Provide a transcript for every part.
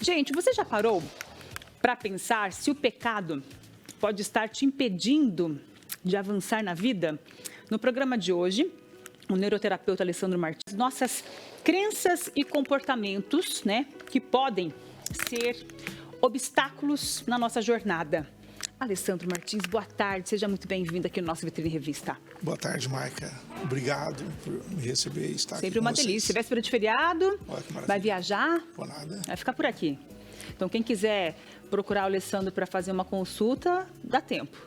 Gente, você já parou para pensar se o pecado pode estar te impedindo de avançar na vida? No programa de hoje, o neuroterapeuta Alessandro Martins, nossas crenças e comportamentos, que podem ser obstáculos na nossa jornada. Alessandro Martins, boa tarde, seja muito bem-vindo aqui no nosso Vitrine Revista. Boa tarde, Maica. Obrigado por me receber e estar Sempre aqui com uma delícia. Véspera de feriado, vai viajar? Vou nada. Vai ficar por aqui. Então, quem quiser procurar o Alessandro para fazer uma consulta, dá tempo.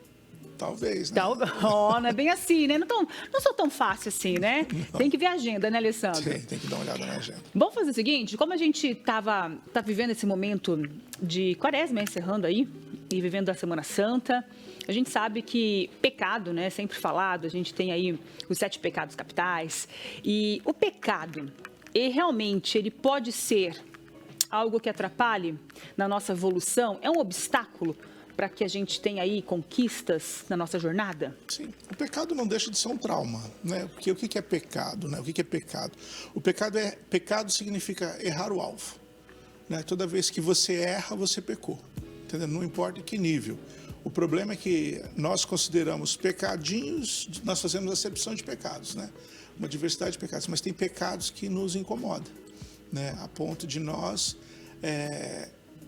Talvez, né? Não é bem assim, né? Não sou tão fácil assim, né? Não. Tem que ver a agenda, né, Alessandro? Tem que dar uma olhada na agenda. Vamos fazer o seguinte, como a gente tá vivendo esse momento de quaresma, encerrando aí, e vivendo a Semana Santa, a gente sabe que pecado, né, sempre falado, a gente tem aí os 7 pecados capitais, e o pecado, realmente, ele pode ser algo que atrapalhe na nossa evolução? É um obstáculo para que a gente tenha aí conquistas na nossa jornada? Sim, o pecado não deixa de ser um trauma, né? Porque o que é pecado, né? O que é pecado? Pecado significa errar o alvo, né? Toda vez que você erra, você pecou, entendeu? Não importa em que nível. O problema é que nós consideramos pecadinhos, nós fazemos acepção de pecados, né? Uma diversidade de pecados, mas tem pecados que nos incomodam, né? A ponto de nós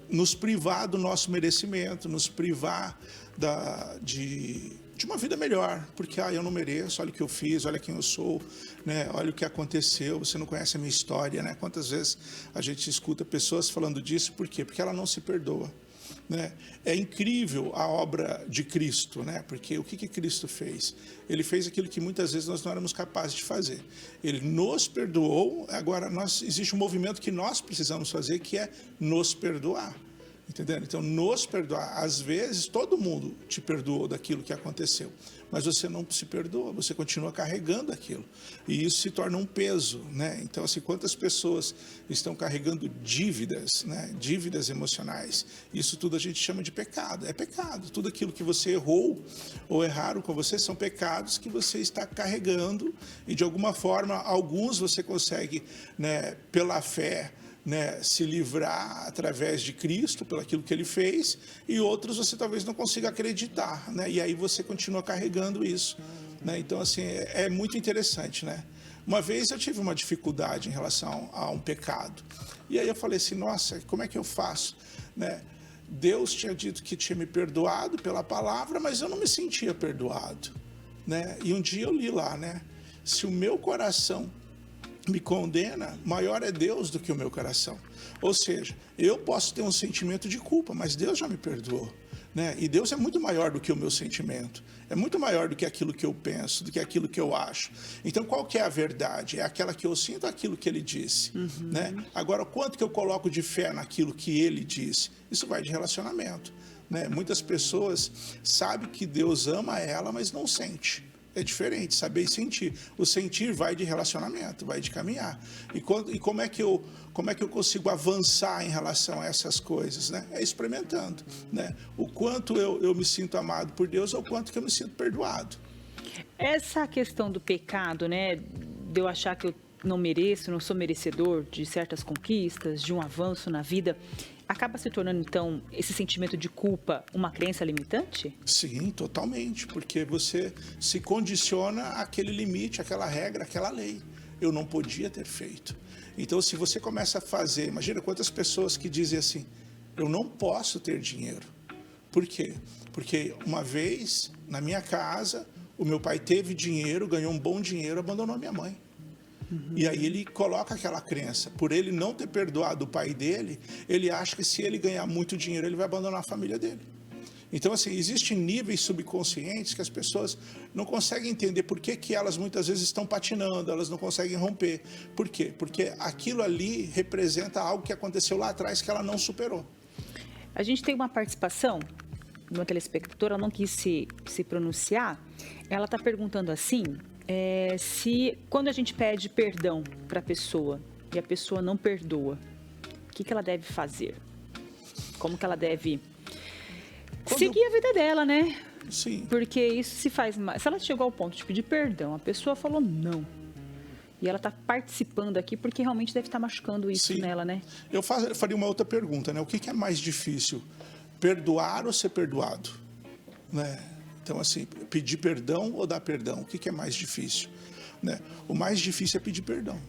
nos privar do nosso merecimento, nos privar de uma vida melhor, porque eu não mereço, olha o que eu fiz, olha quem eu sou, né? Olha o que aconteceu, você não conhece a minha história, né? Quantas vezes a gente escuta pessoas falando disso, por quê? Porque ela não se perdoa, né? É incrível a obra de Cristo, né? Porque o que Cristo fez? Ele fez aquilo que muitas vezes nós não éramos capazes de fazer. Ele nos perdoou, agora existe um movimento que nós precisamos fazer, que é nos perdoar. Entendendo? Então, nos perdoar. Às vezes, todo mundo te perdoou daquilo que aconteceu, mas você não se perdoa, você continua carregando aquilo. E isso se torna um peso, né? Então, assim, quantas pessoas estão carregando dívidas, né? Dívidas emocionais. Isso tudo a gente chama de pecado. É pecado. Tudo aquilo que você errou ou erraram com você são pecados que você está carregando e, de alguma forma, alguns você consegue, né, pela fé, né, se livrar através de Cristo, pelo aquilo que Ele fez, e outros você talvez não consiga acreditar, né, e aí você continua carregando isso, né, então assim, é muito interessante, né. Uma vez eu tive uma dificuldade em relação a um pecado, e aí eu falei assim, nossa, como é que eu faço, né, Deus tinha dito que tinha me perdoado pela palavra, mas eu não me sentia perdoado, né, e um dia eu li lá, né, se o meu coração me condena, maior é Deus do que o meu coração. Ou seja, eu posso ter um sentimento de culpa, mas Deus já me perdoou, né? E Deus é muito maior do que o meu sentimento, é muito maior do que aquilo que eu penso, do que aquilo que eu acho. Então, qual que é a verdade? É aquela que eu sinto, aquilo que Ele disse, né? Agora, quanto que eu coloco de fé naquilo que Ele disse? Isso vai de relacionamento, né? Muitas pessoas sabem que Deus ama ela, mas não sente. É diferente, saber e sentir. O sentir vai de relacionamento, vai de caminhar. E como é que eu consigo avançar em relação a essas coisas, né? É experimentando, né? O quanto eu me sinto amado por Deus ou o quanto que eu me sinto perdoado. Essa questão do pecado, né? De eu achar que eu não mereço, não sou merecedor de certas conquistas, de um avanço na vida, acaba se tornando, então, esse sentimento de culpa uma crença limitante? Sim, totalmente, porque você se condiciona àquele limite, àquela regra, àquela lei. Eu não podia ter feito. Então, se você começa a fazer, imagina quantas pessoas que dizem assim, eu não posso ter dinheiro. Por quê? Porque uma vez, na minha casa, o meu pai teve dinheiro, ganhou um bom dinheiro, abandonou a minha mãe. E aí ele coloca aquela crença, por ele não ter perdoado o pai dele, ele acha que se ele ganhar muito dinheiro, ele vai abandonar a família dele. Então, assim, existem níveis subconscientes que as pessoas não conseguem entender por que elas muitas vezes estão patinando, elas não conseguem romper. Por quê? Porque aquilo ali representa algo que aconteceu lá atrás que ela não superou. A gente tem uma participação de uma telespectadora, ela não quis se pronunciar, ela está perguntando assim, se quando a gente pede perdão para a pessoa e a pessoa não perdoa, o que ela deve fazer? Como que ela deve seguir a vida dela, né? Sim. Porque isso se faz mais. Se ela chegou ao ponto de pedir perdão, a pessoa falou não. E ela está participando aqui porque realmente deve estar machucando isso Sim. nela, né? Eu faria uma outra pergunta, né? O que é mais difícil? Perdoar ou ser perdoado? Né? Então, assim, pedir perdão ou dar perdão? O que é mais difícil? Né? O mais difícil é pedir perdão.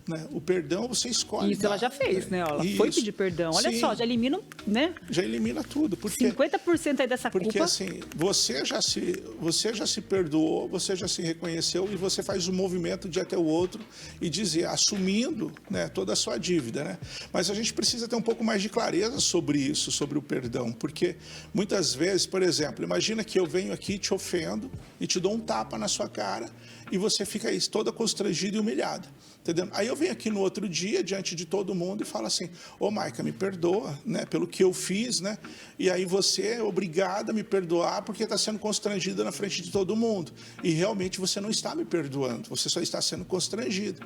Né? O perdão você escolhe. Isso ela já fez, né? Ela foi pedir perdão. Olha Sim. só, já elimina, né? Já elimina tudo. Porque, 50% aí dessa porque, culpa. assim, você já se perdoou, você já se reconheceu e você faz o movimento de ir até o outro e dizer, assumindo, né, toda a sua dívida, né? Mas a gente precisa ter um pouco mais de clareza sobre isso, sobre o perdão, porque muitas vezes, por exemplo, imagina que eu venho aqui, te ofendo e te dou um tapa na sua cara e você fica aí toda constrangida e humilhada. Entendeu? Aí eu venho aqui no outro dia, diante de todo mundo, e falo assim, ô Maica, me perdoa, né, pelo que eu fiz, né? E aí você é obrigada a me perdoar porque está sendo constrangida na frente de todo mundo. E realmente você não está me perdoando, você só está sendo constrangida.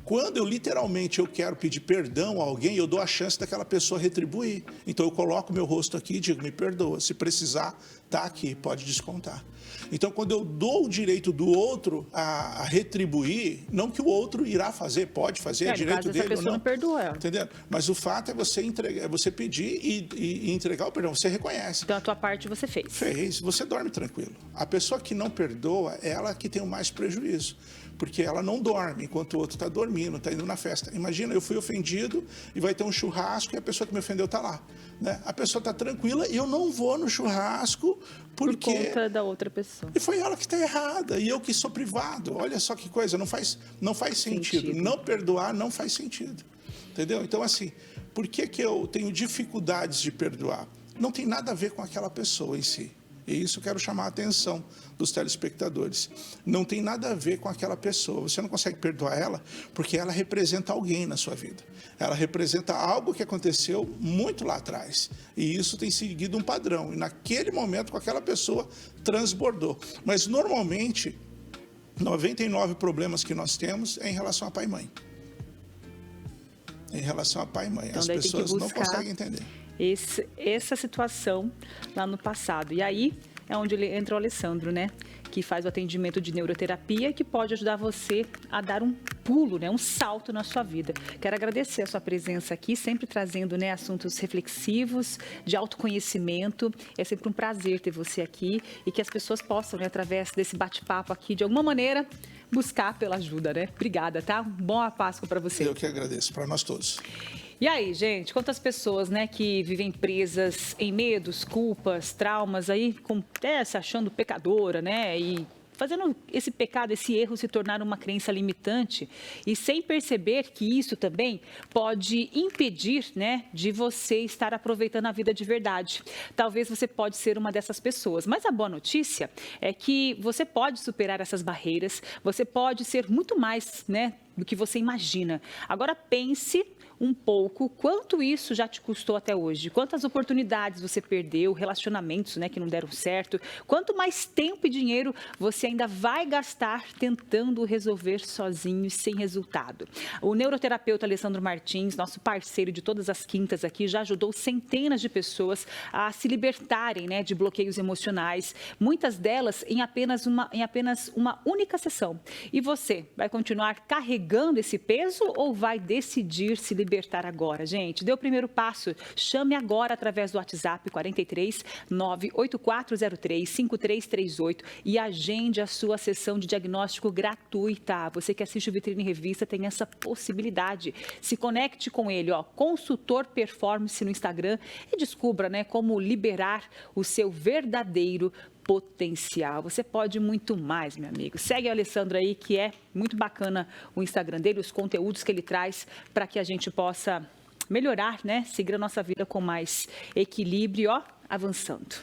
Quando eu literalmente quero pedir perdão a alguém, eu dou a chance daquela pessoa retribuir. Então eu coloco meu rosto aqui e digo, me perdoa, se precisar, tá aqui, pode descontar. Então, quando eu dou o direito do outro a retribuir, não que o outro irá fazer, pode fazer, é direito dele ou não. Não perdoa ela. Entendendo? Mas o fato é você entregar, é você pedir e entregar o perdão. Você reconhece. Então, a tua parte você fez. Fez. Você dorme tranquilo. A pessoa que não perdoa, é ela que tem o mais prejuízo. Porque ela não dorme enquanto o outro está dormindo, está indo na festa. Imagina, eu fui ofendido e vai ter um churrasco e a pessoa que me ofendeu está lá. Né? A pessoa está tranquila e eu não vou no churrasco porque... Por conta da outra pessoa. E foi ela que está errada e eu que sou privado. Olha só que coisa, não faz sentido. Não perdoar não faz sentido. Entendeu? Então, assim, por que eu tenho dificuldades de perdoar? Não tem nada a ver com aquela pessoa em si. E isso eu quero chamar a atenção dos telespectadores. Não tem nada a ver com aquela pessoa. Você não consegue perdoar ela porque ela representa alguém na sua vida. Ela representa algo que aconteceu muito lá atrás. E isso tem seguido um padrão. E naquele momento, com aquela pessoa, transbordou. Mas, normalmente, 99 problemas que nós temos é em relação a pai e mãe. Em relação a pai e mãe. Então, as pessoas não conseguem entender. Essa situação lá no passado. E aí é onde entra o Alessandro, né? Que faz o atendimento de neuroterapia e que pode ajudar você a dar um pulo, né? Um salto na sua vida. Quero agradecer a sua presença aqui, sempre trazendo, né, assuntos reflexivos, de autoconhecimento. É sempre um prazer ter você aqui e que as pessoas possam, né, através desse bate-papo aqui, de alguma maneira, buscar pela ajuda, né? Obrigada, tá? Boa Páscoa para você. Eu que agradeço, para nós todos. E aí, gente, quantas pessoas, né, que vivem presas em medos, culpas, traumas, aí, até se achando pecadora, né, e fazendo esse pecado, esse erro se tornar uma crença limitante e sem perceber que isso também pode impedir, né, de você estar aproveitando a vida de verdade. Talvez você pode ser uma dessas pessoas, mas a boa notícia é que você pode superar essas barreiras, você pode ser muito mais, né, do que você imagina. Agora pense um pouco quanto isso já te custou até hoje, quantas oportunidades você perdeu, relacionamentos, né, que não deram certo, quanto mais tempo e dinheiro você ainda vai gastar tentando resolver sozinho e sem resultado. O neuroterapeuta Alessandro Martins, nosso parceiro de todas as quintas aqui, já ajudou centenas de pessoas a se libertarem, né, de bloqueios emocionais, muitas delas em apenas uma única sessão. E você vai continuar carregando esse peso ou vai decidir se libertar agora, gente? Dê o primeiro passo. Chame agora através do WhatsApp 43 98403 5338 e agende a sua sessão de diagnóstico gratuita. Você que assiste o Vitrine Revista tem essa possibilidade. Se conecte com ele, ó, Consultor Performance no Instagram e descubra, né, como liberar o seu verdadeiro potencial. Você pode muito mais, meu amigo. Segue o Alessandro aí, que é muito bacana o Instagram dele, os conteúdos que ele traz para que a gente possa melhorar, né? Seguir a nossa vida com mais equilíbrio, ó, avançando.